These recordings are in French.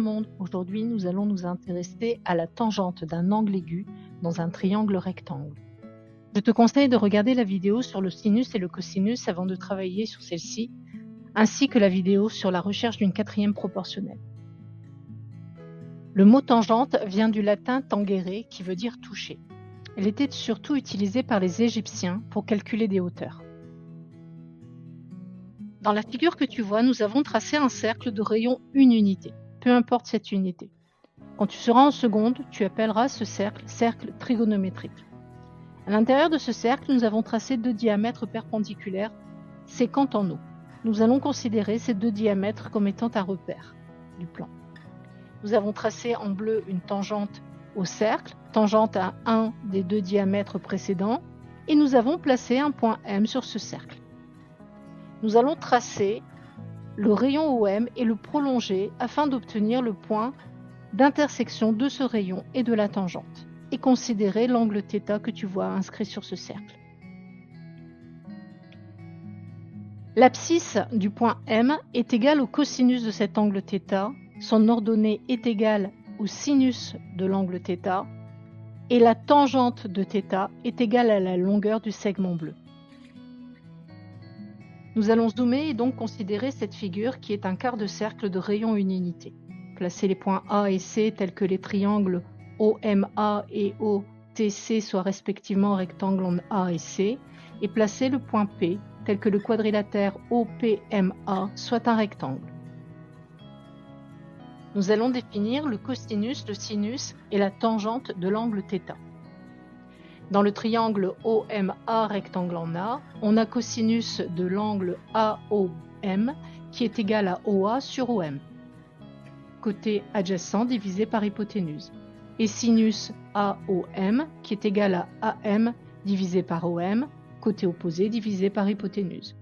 monde. Aujourd'hui, nous allons nous intéresser à la tangente d'un angle aigu dans un triangle rectangle. Je te conseille de regarder la vidéo sur le sinus et le cosinus avant de travailler sur celle-ci, ainsi que la vidéo sur la recherche d'une quatrième proportionnelle. Le mot tangente vient du latin tangere qui veut dire toucher. Elle était surtout utilisée par les Égyptiens pour calculer des hauteurs. Dans la figure que tu vois, nous avons tracé un cercle de rayon une unité, peu importe cette unité. Quand tu seras en seconde, tu appelleras ce cercle trigonométrique. À l'intérieur de ce cercle, nous avons tracé deux diamètres perpendiculaires séquant en eau. Nous allons considérer ces deux diamètres comme étant un repère du plan. Nous avons tracé en bleu une tangente au cercle, tangente à un des deux diamètres précédents, et nous avons placé un point M sur ce cercle. Nous allons tracer le rayon OM et le prolonger afin d'obtenir le point d'intersection de ce rayon et de la tangente, et considérer l'angle θ que tu vois inscrit sur ce cercle. L'abscisse du point M est égale au cosinus de cet angle θ, son ordonnée est égale au sinus de l'angle θ, et la tangente de θ est égale à la longueur du segment bleu. Nous allons zoomer et donc considérer cette figure qui est un quart de cercle de rayon une unité. Placer les points A et C tels que les triangles OMA et OTC soient respectivement rectangles en A et C, et placer le point P tel que le quadrilatère OPMA soit un rectangle. Nous allons définir le cosinus, le sinus et la tangente de l'angle θ. Dans le triangle OMA rectangle en A, on a cosinus de l'angle AOM qui est égal à OA sur OM, côté adjacent divisé par hypoténuse, et sinus AOM qui est égal à AM divisé par OM, côté opposé divisé par hypoténuse.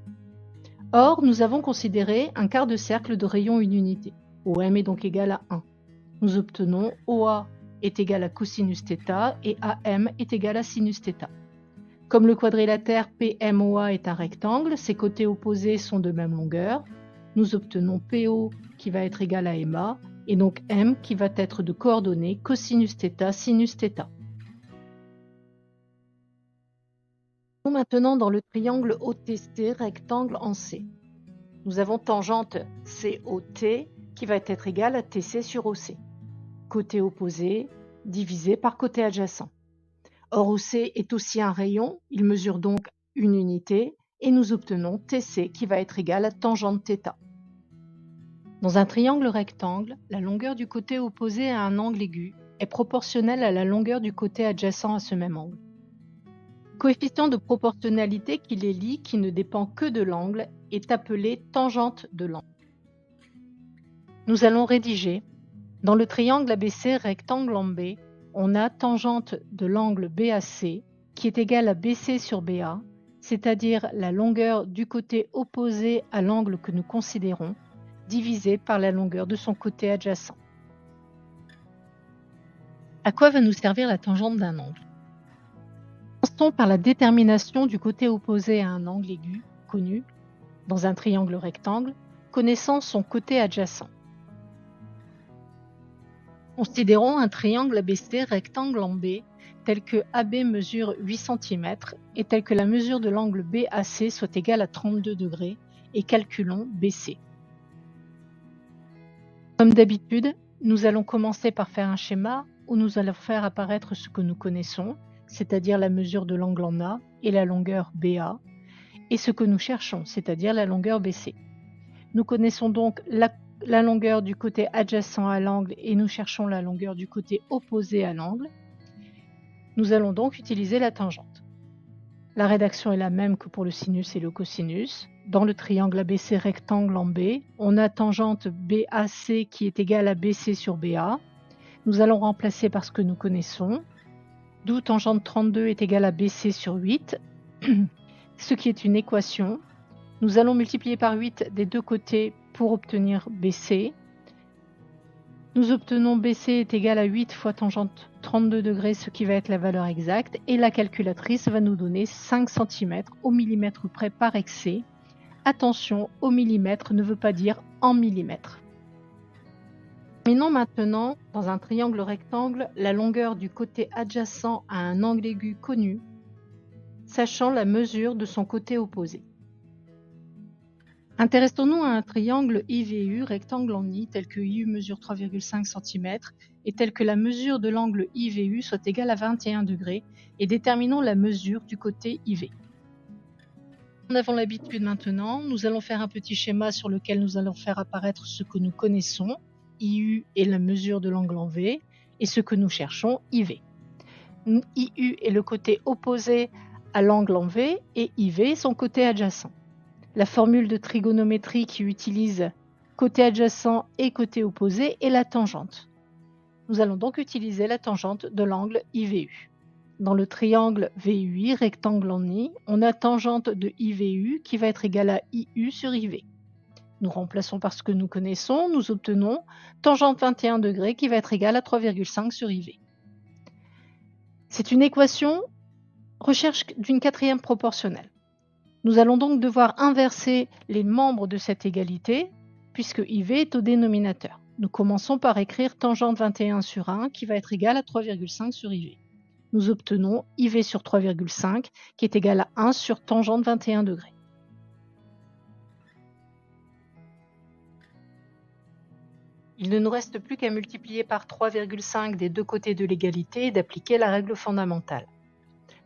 Or, nous avons considéré un quart de cercle de rayon une unité. OM est donc égal à 1. Nous obtenons OA est égal à cosinus θ et AM est égal à sinus θ. Comme le quadrilatère PMOA est un rectangle, ses côtés opposés sont de même longueur, nous obtenons PO qui va être égal à MA et donc M qui va être de coordonnées cosinus θ sinus θ. Maintenant dans le triangle OTC rectangle en C. Nous avons tangente COT qui va être égale à TC sur OC. Côté opposé divisé par côté adjacent. Or OC est aussi un rayon, il mesure donc une unité et nous obtenons TC qui va être égal à tangente θ. Dans un triangle rectangle, la longueur du côté opposé à un angle aigu est proportionnelle à la longueur du côté adjacent à ce même angle. Le coefficient de proportionnalité qui les lie, qui ne dépend que de l'angle, est appelé tangente de l'angle. Nous allons rédiger. Dans le triangle ABC rectangle en B, on a tangente de l'angle BAC qui est égale à BC sur BA, c'est-à-dire la longueur du côté opposé à l'angle que nous considérons, divisé par la longueur de son côté adjacent. À quoi va nous servir la tangente d'un angle? Commençons par la détermination du côté opposé à un angle aigu, connu, dans un triangle rectangle, connaissant son côté adjacent. Considérons un triangle ABC rectangle en B tel que AB mesure 8 cm et tel que la mesure de l'angle BAC soit égale à 32 degrés et calculons BC. Comme d'habitude, nous allons commencer par faire un schéma où nous allons faire apparaître ce que nous connaissons, c'est-à-dire la mesure de l'angle en A et la longueur BA, et ce que nous cherchons, c'est-à-dire la longueur BC. Nous connaissons donc la longueur du côté adjacent à l'angle et nous cherchons la longueur du côté opposé à l'angle. Nous allons donc utiliser la tangente. La rédaction est la même que pour le sinus et le cosinus. Dans le triangle ABC rectangle en B, on a tangente BAC qui est égale à BC sur BA. Nous allons remplacer par ce que nous connaissons, d'où tangente 32 est égale à BC sur 8, ce qui est une équation. Nous allons multiplier par 8 des deux côtés pour obtenir BC. Nous obtenons BC est égal à 8 fois tangente 32 degrés, ce qui va être la valeur exacte, et la calculatrice va nous donner 5 cm au millimètre près par excès. Attention, au millimètre ne veut pas dire en millimètres. Terminons maintenant dans un triangle rectangle la longueur du côté adjacent à un angle aigu connu, sachant la mesure de son côté opposé. Intéressons-nous à un triangle IVU rectangle en I tel que IU mesure 3,5 cm et tel que la mesure de l'angle IVU soit égale à 21 degrés et déterminons la mesure du côté IV. En avons l'habitude maintenant, nous allons faire un petit schéma sur lequel nous allons faire apparaître ce que nous connaissons, IU est la mesure de l'angle en V, et ce que nous cherchons, IV. IU est le côté opposé à l'angle en V et IV son côté adjacent. La formule de trigonométrie qui utilise côté adjacent et côté opposé est la tangente. Nous allons donc utiliser la tangente de l'angle IVU. Dans le triangle VUI, rectangle en I, on a tangente de IVU qui va être égale à IU sur IV. Nous remplaçons par ce que nous connaissons, nous obtenons tangente 21 degrés qui va être égale à 3,5 sur IV. C'est une équation recherche d'une quatrième proportionnelle. Nous allons donc devoir inverser les membres de cette égalité puisque IV est au dénominateur. Nous commençons par écrire tangente 21 sur 1 qui va être égale à 3,5 sur IV. Nous obtenons IV sur 3,5 qui est égal à 1 sur tangente 21 degrés. Il ne nous reste plus qu'à multiplier par 3,5 des deux côtés de l'égalité et d'appliquer la règle fondamentale.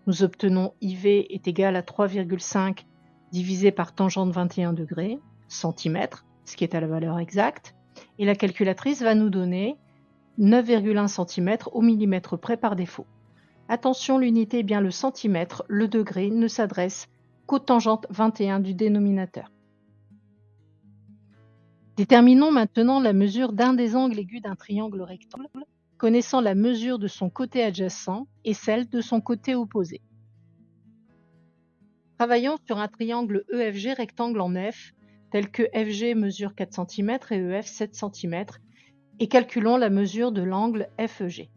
Nous obtenons IV est égal à 3,5 divisé par tangente 21 degrés, centimètres, ce qui est à la valeur exacte, et la calculatrice va nous donner 9,1 cm au millimètre près par défaut. Attention, l'unité est bien le centimètre, le degré ne s'adresse qu'aux tangentes 21 du dénominateur. Déterminons maintenant la mesure d'un des angles aigus d'un triangle rectangle, connaissant la mesure de son côté adjacent et celle de son côté opposé. Travaillons sur un triangle EFG rectangle en F, tel que FG mesure 4 cm et EF 7 cm, et calculons la mesure de l'angle FEG.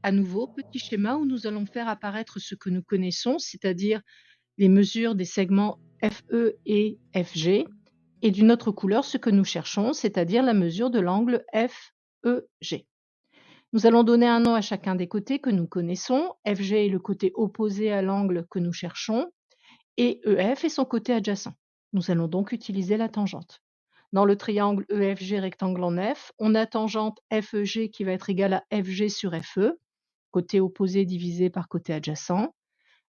À nouveau, petit schéma où nous allons faire apparaître ce que nous connaissons, c'est-à-dire les mesures des segments FE et FG, et d'une autre couleur ce que nous cherchons, c'est-à-dire la mesure de l'angle FEG. Nous allons donner un nom à chacun des côtés que nous connaissons. FG est le côté opposé à l'angle que nous cherchons, et EF est son côté adjacent. Nous allons donc utiliser la tangente. Dans le triangle EFG rectangle en F, on a tangente FEG qui va être égale à FG sur FE, côté opposé divisé par côté adjacent,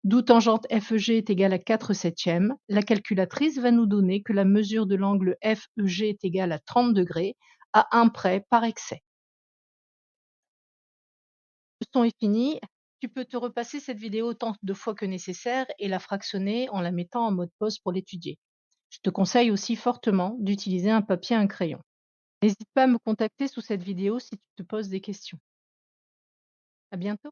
d'où tangente FEG est égale à 4/7. La calculatrice va nous donner que la mesure de l'angle FEG est égale à 30 degrés, à un près par excès. La leçon est finie. Tu peux te repasser cette vidéo autant de fois que nécessaire et la fractionner en la mettant en mode pause pour l'étudier. Je te conseille aussi fortement d'utiliser un papier et un crayon. N'hésite pas à me contacter sous cette vidéo si tu te poses des questions. À bientôt.